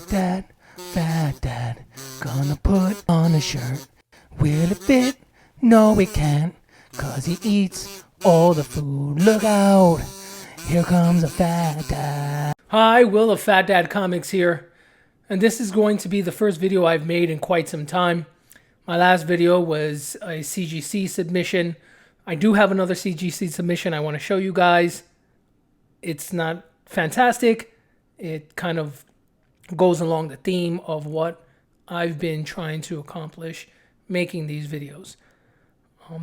fat dad, gonna put on a shirt. Will it fit? No, it can't, 'cause he eats all the food. Look out, here comes a fat dad. Hi, Will of Fat Dad Comics here, and this is going to be the first video I've made in quite some time. My last video was a CGC submission. I do have another CGC submission I want to show you guys. It's not fantastic. It kind of goes along the theme of what I've been trying to accomplish making these videos.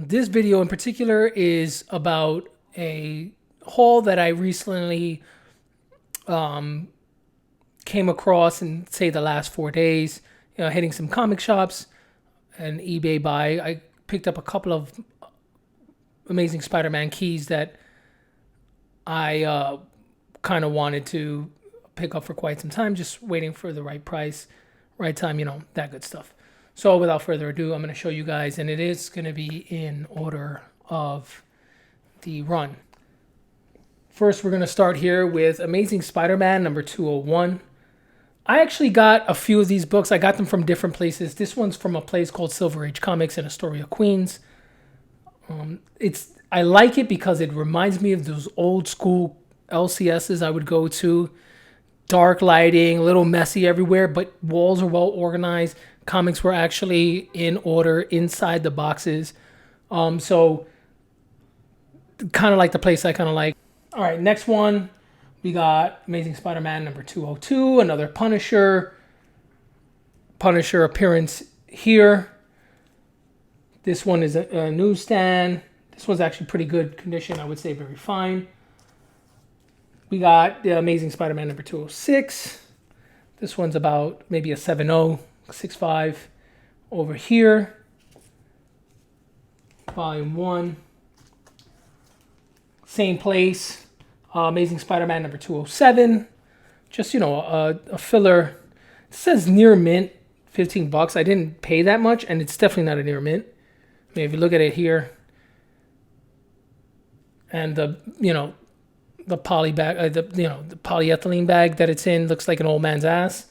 This video in particular is about a haul that I recently came across in, say, the last 4 days. Hitting some comic shops and eBay buy. I picked up a couple of Amazing Spider-Man keys that I kind of wanted to pick up for quite some time, just waiting for the right price, right time, that good stuff. So without further ado, I'm going to show you guys, and it is going to be in order of the run. First, we're going to start here with Amazing Spider-Man number 201. I actually got a few of these books. I got them from different places. This one's from a place called Silver Age Comics in Astoria, Queens. I like it because it reminds me of those old school LCSs I would go to. Dark lighting, a little messy everywhere, but walls are well organized. Comics were actually in order inside the boxes. So kind of like the place I kind of like. All right, next one. We got Amazing Spider-Man number 202, another Punisher appearance here. This one is a newsstand. This one's actually pretty good condition. I would say very fine. We got the Amazing Spider-Man number 206. This one's about maybe a 7.0, 6.5 over here. Volume 1. Same place. Amazing Spider-Man number 207. Just, a filler. It says near mint, $15. I didn't pay that much, and it's definitely not a near mint. I mean, if you look at it here, and the poly bag, the polyethylene bag that it's in looks like an old man's ass.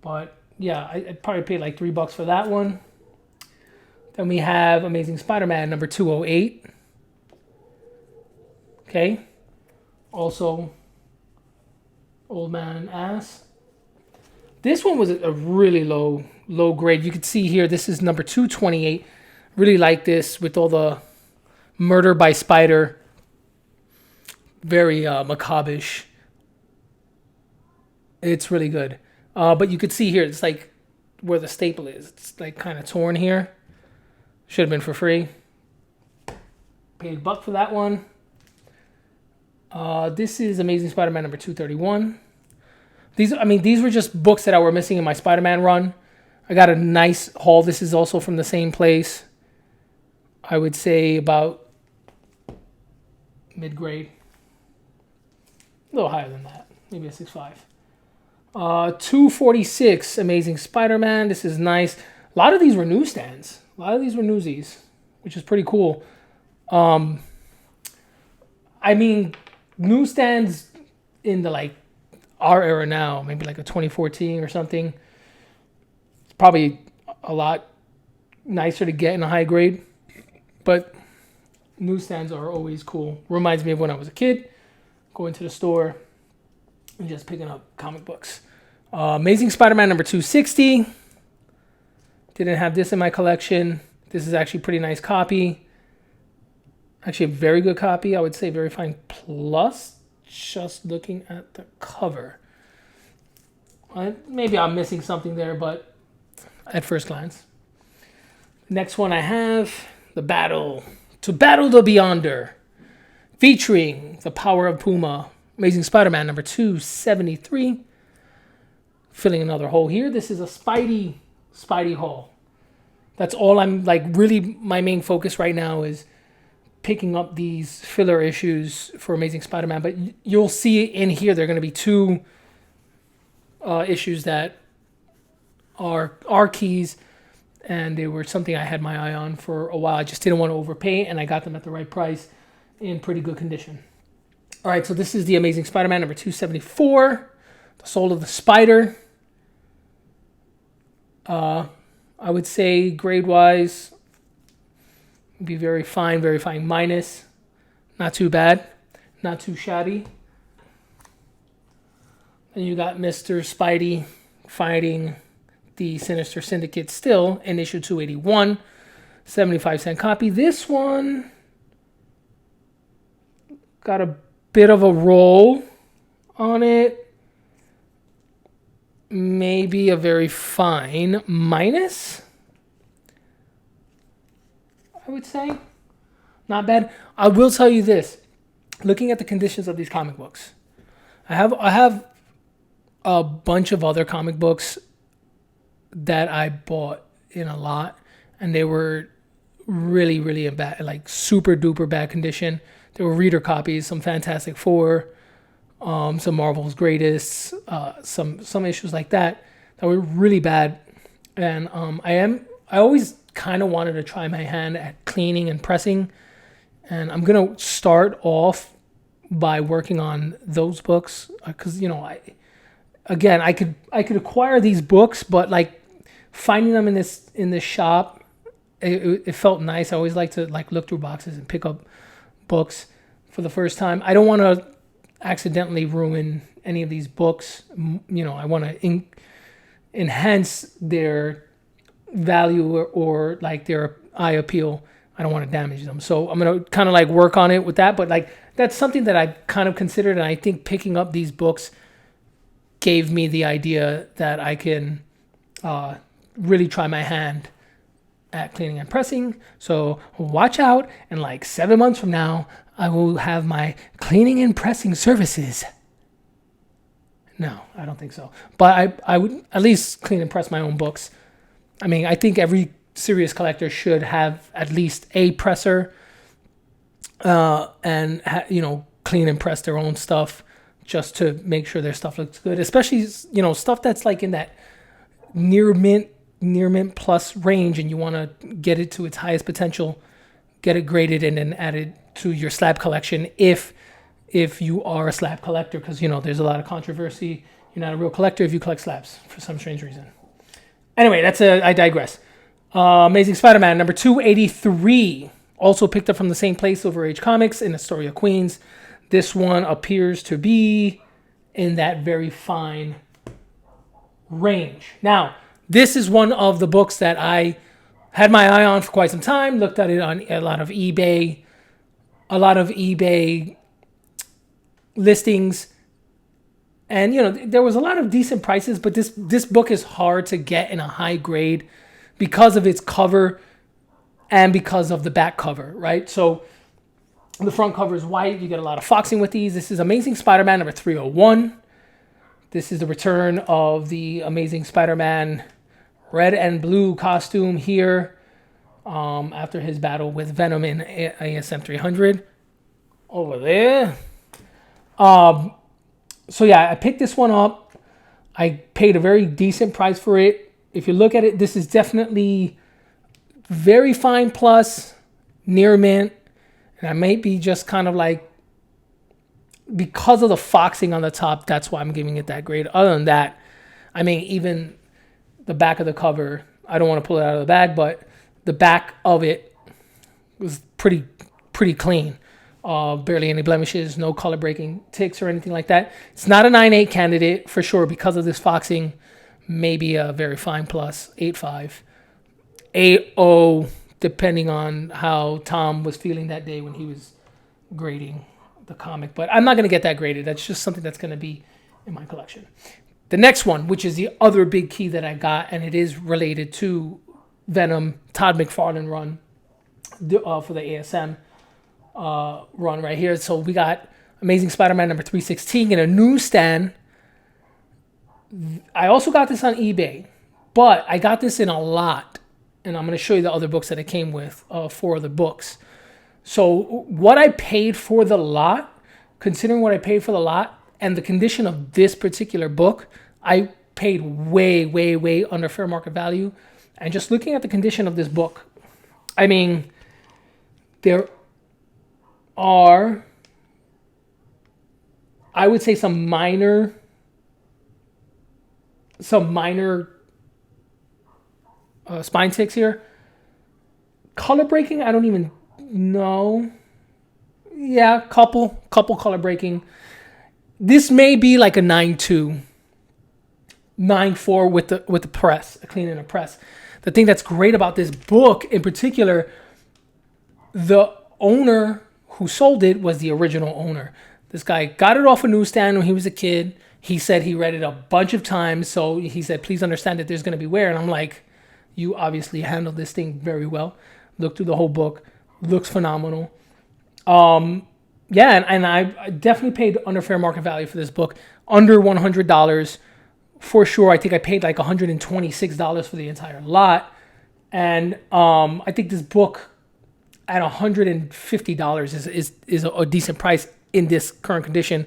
But yeah, I'd probably pay like $3 for that one. Then we have Amazing Spider-Man number 208. Okay. Also, old man ass. This one was a really low grade. You could see here, this is number 228. Really like this with all the murder by spider. Very macabre-ish. It's really good. But you could see here, it's like where the staple is. It's like kind of torn here. Should have been for free. Paid $1 for that one. This is Amazing Spider-Man number 231. These were just books that I were missing in my Spider-Man run. I got a nice haul. This is also from the same place. I would say about mid-grade. A little higher than that. Maybe a 6.5. 246 Amazing Spider-Man. This is nice. A lot of these were newsstands. A lot of these were newsies, which is pretty cool. Newsstands in the our era now, maybe like a 2014 or something. It's probably a lot nicer to get in a high grade, but newsstands are always cool. Reminds me of when I was a kid, going to the store and just picking up comic books. Amazing Spider-Man number 260. Didn't have this in my collection. This is actually a pretty nice copy. Actually a very good copy. I would say very fine plus. Just looking at the cover. Maybe I'm missing something there, but at first glance. Next one I have, To Battle the Beyonder, featuring the Power of Puma. Amazing Spider-Man number 273. Filling another hole here. This is a Spidey haul. That's all I'm really my main focus right now is picking up these filler issues for Amazing Spider-Man, but you'll see in here there are going to be two issues that are keys, and they were something I had my eye on for a while. I just didn't want to overpay, and I got them at the right price in pretty good condition. All right, so this is the Amazing Spider-Man number 274. The Soul of the Spider. I would say grade-wise, be very fine, minus. Not too bad, not too shabby. And you got Mr. Spidey fighting the Sinister Syndicate still in issue 281, 75-cent copy. This one got a bit of a roll on it. Maybe a very fine minus, I would say. Not bad. I will tell you this. Looking at the conditions of these comic books, I have a bunch of other comic books that I bought in a lot, and they were really, really in bad, like super duper bad condition. There were reader copies, some Fantastic Four, some Marvel's Greatest, some issues like that were really bad. And I always kind of wanted to try my hand at cleaning and pressing, and I'm gonna start off by working on those books because I could acquire these books, but like finding them in this shop, it felt nice. I always like to like look through boxes and pick up books for the first time. I don't want to accidentally ruin any of these books. I want to enhance their value or like their eye appeal. I don't want to damage them. So I'm going to kind of like work on it with that. But like that's something that I kind of considered. And I think picking up these books gave me the idea that I can really try my hand at cleaning and pressing. So watch out. And like 7 months from now, I will have my cleaning and pressing services. No, I don't think so. But I would at least clean and press my own books. I mean, I think every serious collector should have at least a presser and clean and press their own stuff just to make sure their stuff looks good. Especially, stuff that's like in that near mint plus range, and you want to get it to its highest potential, get it graded, and then add it to your slab collection if you are a slab collector, because there's a lot of controversy. You're not a real collector if you collect slabs for some strange reason. Anyway, I digress. Amazing Spider-Man number 283, also picked up from the same place, Silver Age Comics, in Astoria, Queens. This one appears to be in that very fine range. Now, this is one of the books that I had my eye on for quite some time. Looked at it on a lot of eBay listings, and there was a lot of decent prices. But this book is hard to get in a high grade because of its cover and because of the back cover, right? So the front cover is white. You get a lot of foxing with these. This is Amazing Spider-Man number 301. This is the return of the Amazing Spider-Man red and blue costume here after his battle with Venom in ASM 300 over there. So yeah, I picked this one up. I paid a very decent price for it. If you look at it, this is definitely very fine plus, near mint. And I may be just kind of like, because of the foxing on the top, that's why I'm giving it that grade. Other than that, I mean, even the back of the cover, I don't want to pull it out of the bag, but the back of it was pretty clean. Barely any blemishes, no color breaking ticks or anything like that. It's not a 9.8 candidate for sure because of this foxing. Maybe a very fine plus, 8.5. 8.0, depending on how Tom was feeling that day when he was grading the comic. But I'm not going to get that graded. That's just something that's going to be in my collection. The next one, which is the other big key that I got, and it is related to Venom, Todd McFarlane run for the ASM run right here. So we got Amazing Spider-Man number 316 in a newsstand. I also got this on eBay, but I got this in a lot, and I'm going to show you the other books that it came with, 4 other books. So what I paid for the lot, considering what I paid for the lot and the condition of this particular book, I paid way, way, way under fair market value. And just looking at the condition of this book, I mean, there are, I would say, some minor some minor spine ticks here. Color breaking, I don't even know. Yeah, couple color breaking. This may be like a 9.2, 9.4 with the press, a clean and a press. The thing that's great about this book in particular, the owner who sold it was the original owner. This guy got it off a newsstand when he was a kid. He said he read it a bunch of times, so he said, please understand that there's going to be wear. And I'm like, you obviously handled this thing very well. Looked through the whole book. Looks phenomenal. Yeah, and I definitely paid under fair market value for this book. Under $100 for sure. I think I paid like $126 for the entire lot. And I think this book at $150 is a decent price in this current condition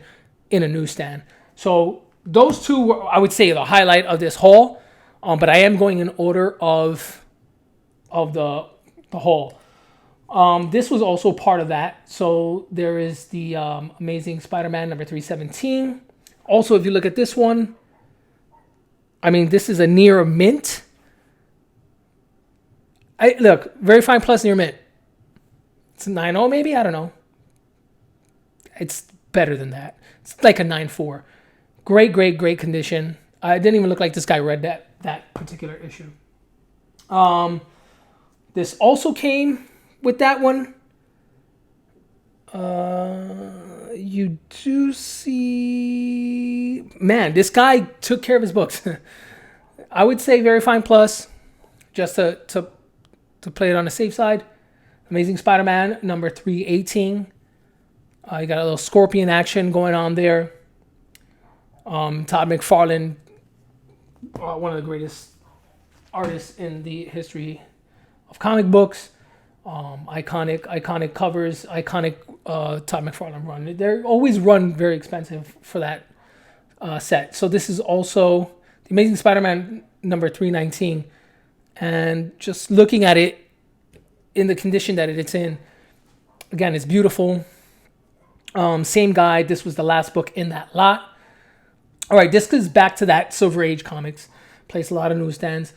in a newsstand. So those two were, I would say, the highlight of this haul. But I am going in order of the haul. This was also part of that. So there is the Amazing Spider-Man number 317. Also, if you look at this one, I mean, this is a near mint. Look, very fine plus near mint. It's a 9.0 maybe? I don't know. It's better than that. It's like a 9.4. Great condition. It didn't even look like this guy read that particular issue. This also came with that one. You do see... Man, this guy took care of his books. I would say very fine plus, just to play it on the safe side. Amazing Spider-Man number 318. You got a little Scorpion action going on there. Todd McFarlane, one of the greatest artists in the history of comic books. Iconic covers, iconic Todd McFarlane run. They're always run very expensive for that set. So this is also the Amazing Spider-Man number 319. And just looking at it in the condition that it's in, again, it's beautiful. Same guy. This was the last book in that lot. All right, this goes back to that Silver Age comics. Placed a lot of newsstands.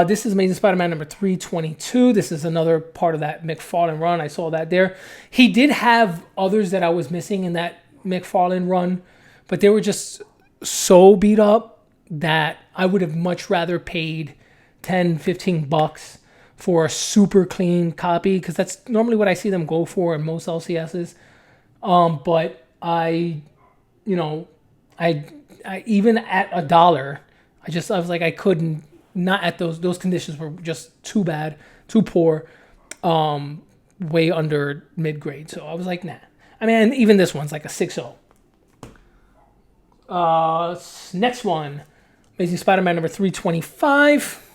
This is Amazing Spider-Man number 322. This is another part of that McFarlane run. I saw that there. He did have others that I was missing in that McFarlane run, but they were just so beat up that I would have much rather paid $10-15 for a super clean copy, because that's normally what I see them go for in most LCSs. But I even at $1, I was like, I couldn't. Not at those conditions were just too bad, too poor, way under mid-grade. So I was like, nah. I mean, and even this one's like a 6.0. Next one, Amazing Spider-Man number 325.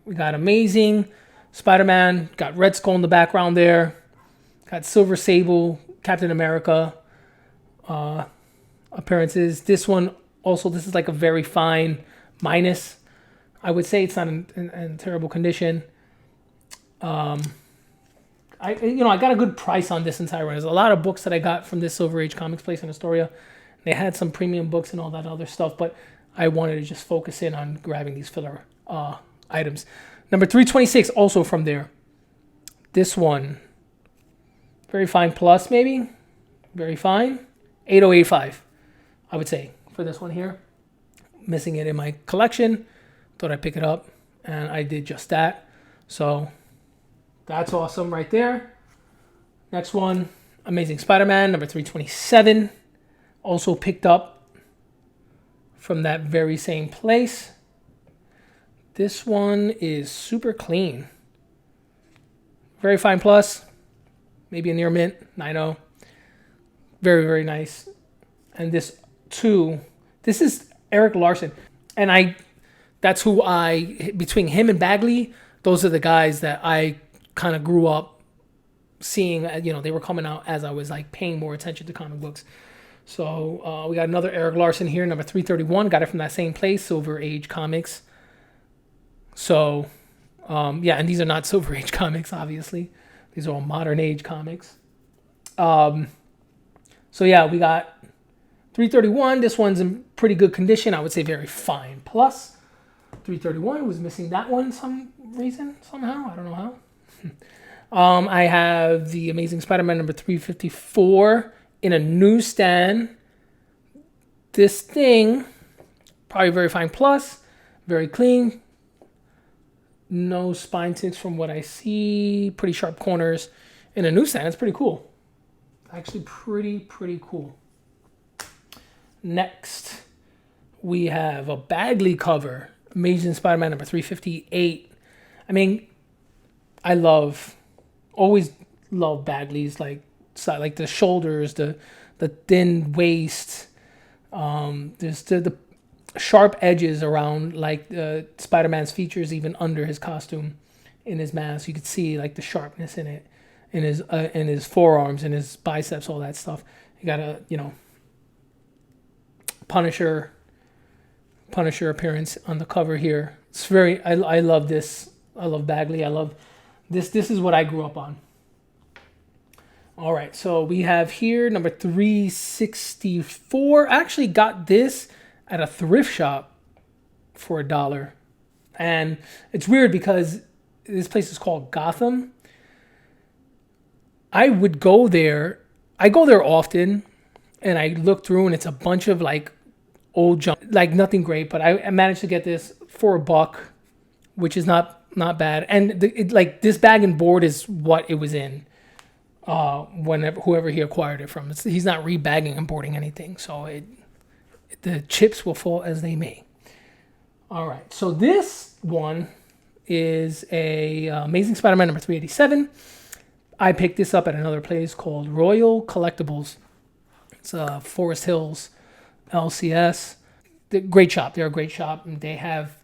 We got Amazing Spider-Man, got Red Skull in the background there, got Silver Sable, Captain America appearances. This one also, this is like a very fine minus. I would say it's not in terrible condition. I got a good price on this entire run. There's a lot of books that I got from this Silver Age Comics place in Astoria. They had some premium books and all that other stuff, but I wanted to just focus in on grabbing these filler items. Number 326, also from there. This one, very fine plus maybe. Very fine. 8085, I would say, for this one here. Missing it in my collection. Thought I'd pick it up, and I did just that. So that's awesome right there. Next one, Amazing Spider-Man number 327. Also picked up from that very same place. This one is super clean. Very fine plus. Maybe a near mint, 9.0. Very, very nice. And this too, this is Eric Larson. And that's who between him and Bagley, those are the guys that I kind of grew up seeing. They were coming out as I was like paying more attention to comic books. So we got another Eric Larson here, number 331. Got it from that same place, Silver Age Comics. So, and these are not Silver Age comics, obviously. These are all modern age comics. So yeah, we got 331, this one's in pretty good condition. I would say very fine plus. 331 was missing that one some reason, somehow. I don't know how. I have the Amazing Spider-Man number 354 in a newsstand. This thing, probably very fine plus, very clean. No spine ticks from what I see. Pretty sharp corners in a newsstand. It's pretty cool. Actually pretty cool. Next, we have a Bagley cover. Amazing Spider-Man number 358. I mean, always love Bagleys, like the shoulders, the thin waist. There's the sharp edges around like Spider-Man's features, even under his costume, in his mask. You could see like the sharpness in it, in his forearms, in his biceps, all that stuff. You got a Punisher appearance on the cover here. It's very. I love this. I love Bagley. I love this. This is what I grew up on. All right, so we have here number 364. I actually got this at a thrift shop for $1. And it's weird because this place is called Gotham. I would go there. I go there often, and I look through, and it's a bunch of like old junk, like nothing great. But I managed to get this for $1, which is not bad. And like this bag and board is what it was in. Whoever he acquired it from, he's not rebagging and boarding anything, so the chips will fall as they may. All right, so this one is a Amazing Spider-Man number 387. I picked this up at another place called Royal Collectibles. It's Forest Hills, LCS. Great shop. They're a great shop, and they have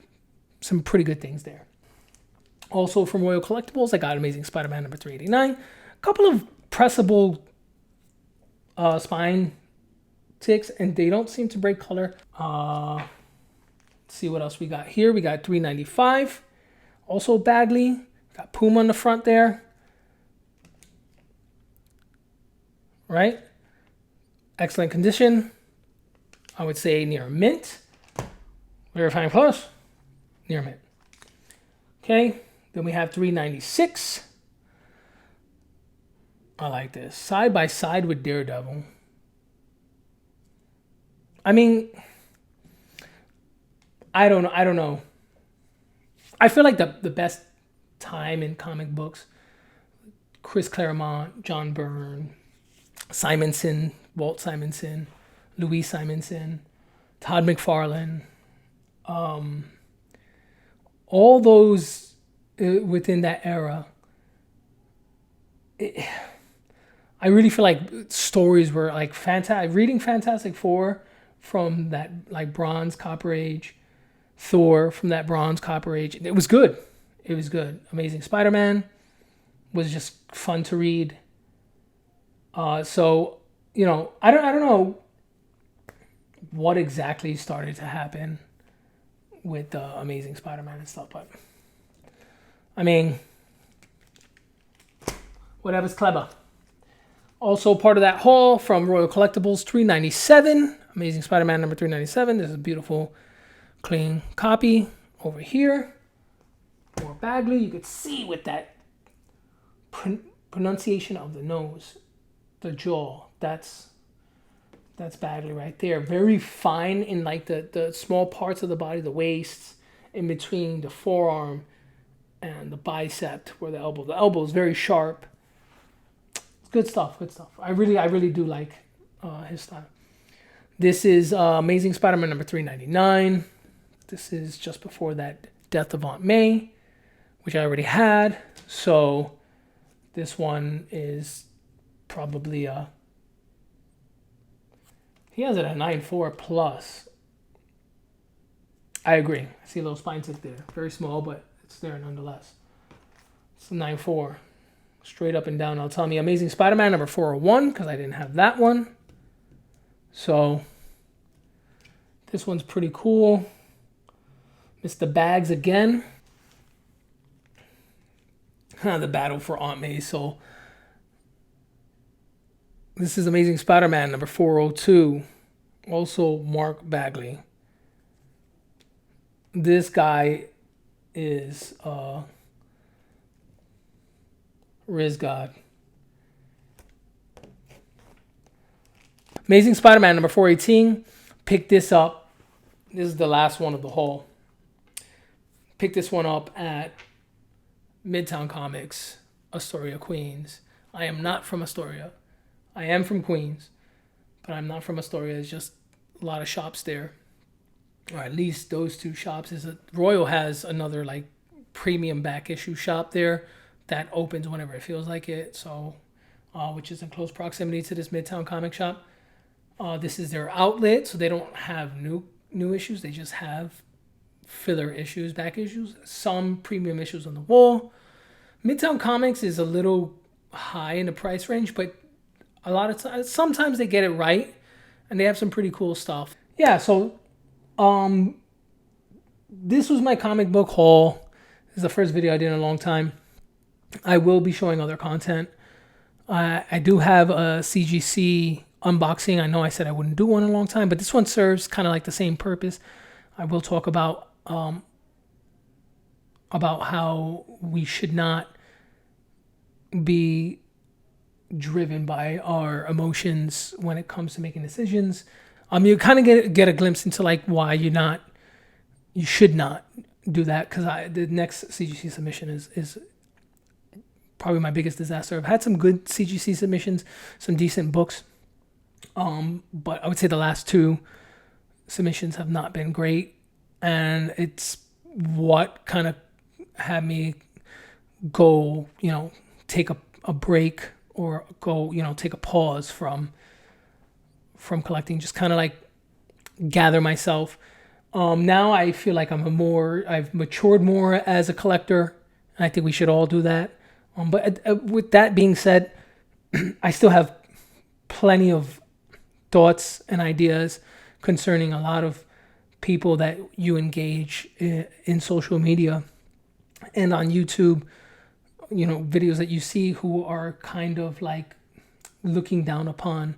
some pretty good things there. Also from Royal Collectibles, I got Amazing Spider-Man number 389. Couple of pressable spine ticks, and they don't seem to break color. Let's see what else we got here. We got 395, also Bagley. Got Puma on the front there, right? Excellent condition. I would say near mint. Very fine plus, near mint. Okay, then we have 396. I like this. Side by side with Daredevil. I mean, I don't know. I feel like the best time in comic books, Chris Claremont, John Byrne, Simonson, Walt Simonson, Louise Simonson, Todd McFarlane, all those within that era. I really feel like stories were like fantastic. Reading Fantastic Four from that like Bronze Copper Age, Thor from that Bronze Copper Age. It was good. It was good. Amazing Spider-Man was just fun to read. So I don't know what exactly started to happen with Amazing Spider-Man and stuff, but I mean, whatever's clever. Also part of that haul from Royal Collectibles, 397. Amazing Spider-Man number 397. There's a beautiful, clean copy over here. More Bagley. You could see with that pronunciation of the nose, the jaw. That's Bagley right there. Very fine in like the small parts of the body, the waist, in between the forearm and the bicep where the elbow. The elbow is very sharp. Good stuff. I really do like his style. This is Amazing Spider-Man number 399. This is just before that Death of Aunt May, which I already had. So this one is probably he has it at 9.4 plus. I agree. I see a little spine tick there. Very small, but it's there nonetheless. It's a 9.4. Straight up and down. I'll tell me Amazing Spider-Man number 401 because I didn't have that one. So this one's pretty cool. Mr. Bags again. The battle for Aunt May's soul. This is Amazing Spider-Man number 402. Also, Mark Bagley. This guy is Riz God. Amazing Spider-Man number 418. Pick this up. This is the last one of the haul. Pick this one up at Midtown Comics, Astoria, Queens. I am not from Astoria. I am from Queens, but I'm not from Astoria. There's just a lot of shops there, or at least those two shops. Royal has another like premium back issue shop there that opens whenever it feels like it. So, which is in close proximity to this Midtown comic shop. This is their outlet, so they don't have new issues. They just have filler issues, back issues, some premium issues on the wall. Midtown Comics is a little high in the price range, but a lot of times, sometimes they get it right, and they have some pretty cool stuff. Yeah, so this was my comic book haul. This is the first video I did in a long time. I will be showing other content. I do have a CGC unboxing. I know I said I wouldn't do one in a long time, but this one serves kind of like the same purpose. I will talk about how we should not be driven by our emotions when it comes to making decisions. You kind of get a glimpse into like why you should not do that, because the next CGC submission is probably my biggest disaster. I've had some good CGC submissions, some decent books, but I would say the last two submissions have not been great, and it's what kind of had me go, take a break, or go, take a pause from collecting, just kind of like gather myself. Now I feel like I've matured more as a collector, and I think we should all do that. But with that being said, I still have plenty of thoughts and ideas concerning a lot of people that you engage in social media and on YouTube, videos that you see who are kind of like looking down upon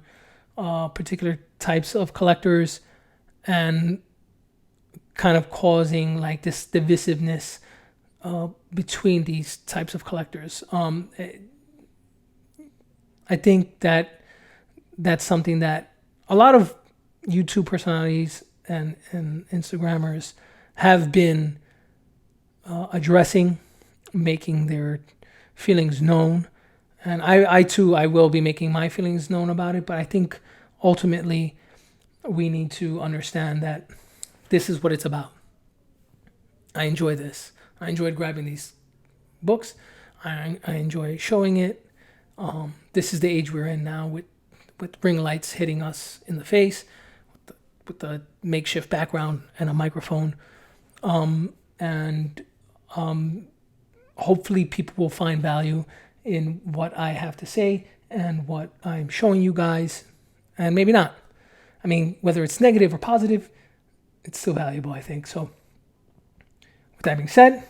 particular types of collectors and kind of causing like this divisiveness between these types of collectors. I think that that's something that a lot of YouTube personalities and Instagrammers have been addressing, making their feelings known. And I too, I will be making my feelings known about it. But I think ultimately we need to understand that this is what it's about. I enjoy this. I enjoyed grabbing these books. I enjoy showing it. This is the age we're in now with ring lights hitting us in the face, with the makeshift background and a microphone. And hopefully people will find value in what I have to say and what I'm showing you guys, and maybe not. I mean, whether it's negative or positive, it's still valuable, I think. So with that being said,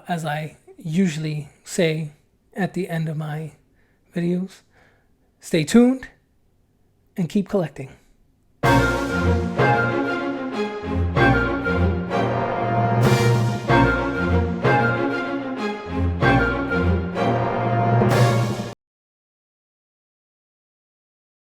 as I usually say at the end of my videos, stay tuned and keep collecting.